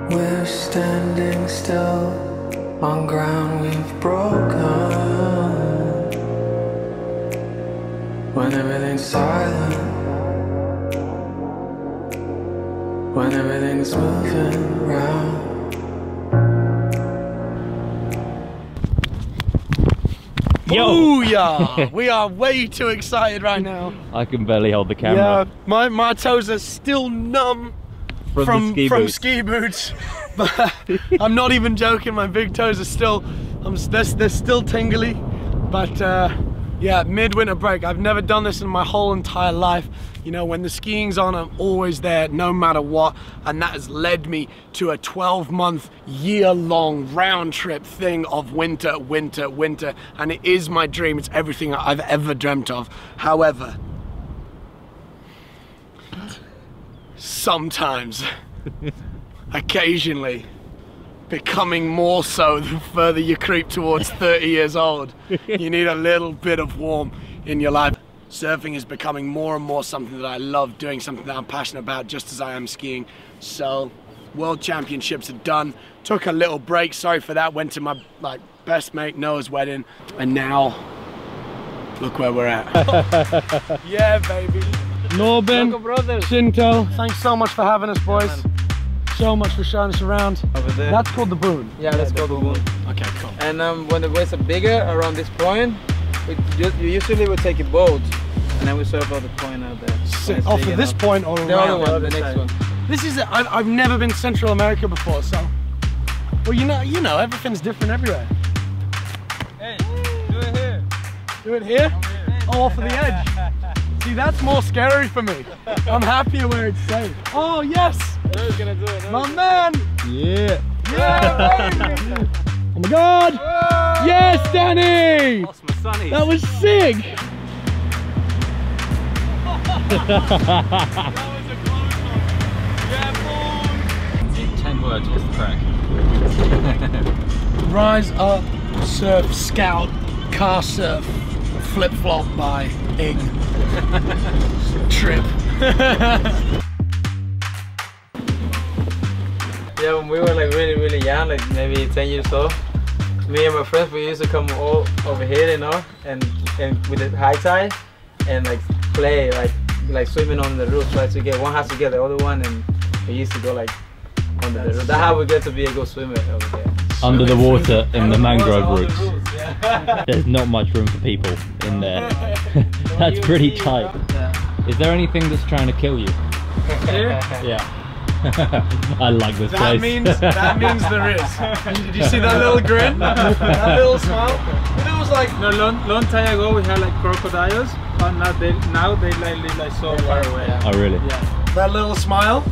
We're standing still on ground we've broken. When everything's silent, when everything's moving round. Booyah! We are way too excited right now. I can barely hold the camera. Yeah, my toes are still numb from ski boots. But I'm not even joking, my big toes are still, they're still tingly. But yeah, midwinter break. I've never done this in my whole entire life. You know, when the skiing's on, I'm always there no matter what. And that has led me to a 12-month, year-long round trip thing of winter, winter, winter. And it is my dream. It's everything I've ever dreamt of. However, sometimes, occasionally, becoming more so the further you creep towards 30 years old, you need a little bit of warmth in your life. Surfing is becoming more and more something that I love doing, something that I'm passionate about, just as I am skiing. So, World Championships are done. Took a little break, sorry for that. Went to my best mate Noah's wedding, and now look where we're at. Yeah, baby. Norbin, Shinto, thanks so much for having us, boys. So much for showing us around. Over there. That's called the boon. Yeah, that's called the boon. Okay, cool. And when the waves are bigger around this point, you usually would take a boat, and then we surf out the point out there. Off of this point or the around? other one, the next one. This is I've never been Central America before, so well, you know, everything's different everywhere. Hey, do it here. Do it here? Oh, off of the edge. See, that's more scary for me. I'm happier where it's safe. Oh yes. Who's gonna do it? My man! Yeah! Yeah, baby! Oh my god! Whoa. Yes, Danny! Lost my sunnies. That was sick! That was a close one. Yeah, boy! 10 words, what's the crack? Rise up, surf, scout, car surf, flip-flop by Ing. Trip. Yeah, when we were like really young, like maybe 10 years old, me and my friends, we used to come all over here, you know, and with the high tide, and like play, like swimming on the roof, try to get one has to get the other one, and we used to go like under the roof. That's how we get to be a good swimmer over there. Under the water in the mangrove roots. Yeah. There's not much room for people in there. That's pretty tight. Is there anything that's trying to kill you? Yeah. I like this place. That means there is. Did you see that little grin? That little smile? It was like no, long time ago we had like crocodiles, but now they like so far away. Oh really? Yeah. that little smile.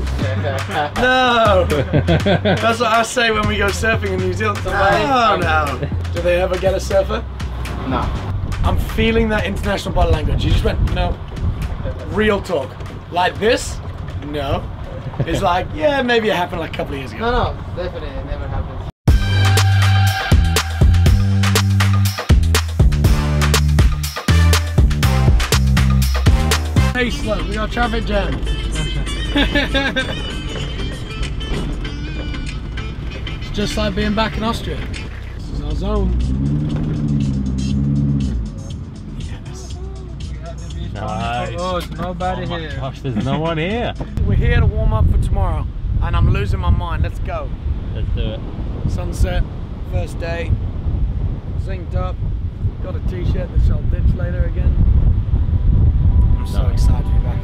No. That's what I say when we go surfing in New Zealand. Oh no. Do they ever get a surfer? No. I'm feeling that international body language. You just went, no. Real talk. Like this? No. It's like, yeah, maybe it happened like a couple of years ago. No, definitely, it never happened. Hey, slow, we got traffic jam. It's just like being back in Austria. This is our zone. Yes. Nice. Oh, there's nobody here. Gosh, there's no one here. We're here to warm up for tomorrow, and I'm losing my mind. Let's go. Let's do it. Sunset, first day, zinked up, got a t-shirt that shall ditch later again. I'm so excited to be back.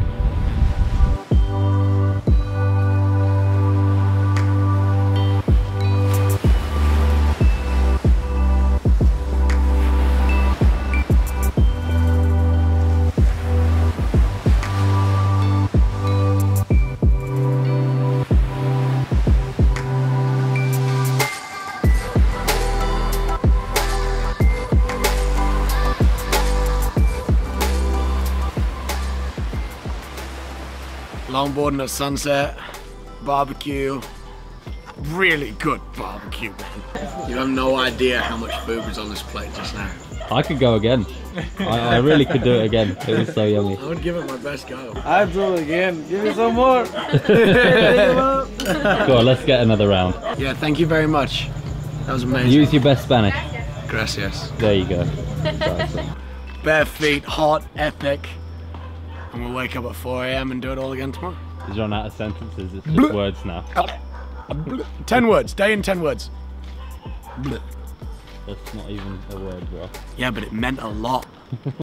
Longboarding at sunset, barbecue, really good barbecue, man. You have no idea how much food was on this plate just now. I could go again. I really could do it again. It was so yummy. I would give it my best go. I'll do it again. Give me some more. Go on, let's get another round. Yeah, thank you very much. That was amazing. Use your best Spanish. Gracias. There you go. Bare feet, hot, epic. And we'll wake up at 4 AM and do it all again tomorrow. He's run out of sentences, it's just words now. 10 words, day in 10 words. That's not even a word, bro. Yeah, but it meant a lot.